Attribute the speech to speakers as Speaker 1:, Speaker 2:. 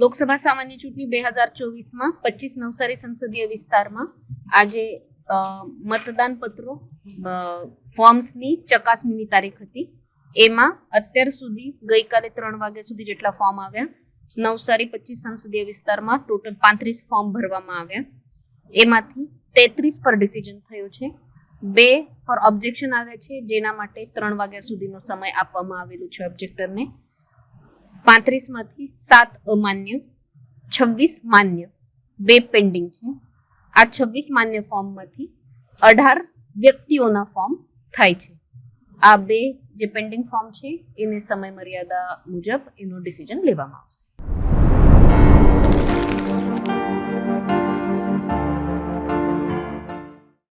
Speaker 1: લોકસભા સામાન્ય ચૂંટણી 2024માં 25 નવસારી સંસદીય વિસ્તારમાં આજે મતદાન પત્રો ફોર્મ્સની ચકાસણીની તારીખ હતી. એમાં અત્યાર સુધી ગઈકાલે 3 વાગ્યા સુધી જેટલા ફોર્મ આવ્યા. નવસારી 25 સંસદીય વિસ્તારમાં ટોટલ 35 ફોર્મ ભરવામાં આવ્યા. એમાંથી 33 પર ડિસિઝન થયું છે, 2 પર ઓબ્જેક્શન આવ્યા છે, જેના માટે 3 વાગ્યા સુધીનો સમય આપવામાં આવેલું છે ઓબ્જેક્ટરને. 35 માંથી 7 અમાન્ય, 26 માન્ય, 2 પેન્ડિંગ છે. આ 26 માન્ય ફોર્મમાંથી 18 વ્યક્તિઓના ફોર્મ થાય છે. આ 2 જે પેન્ડિંગ ફોર્મ છે એને સમય મર્યાદા મુજબ એનું ડિસિઝન લેવામાં આવશે.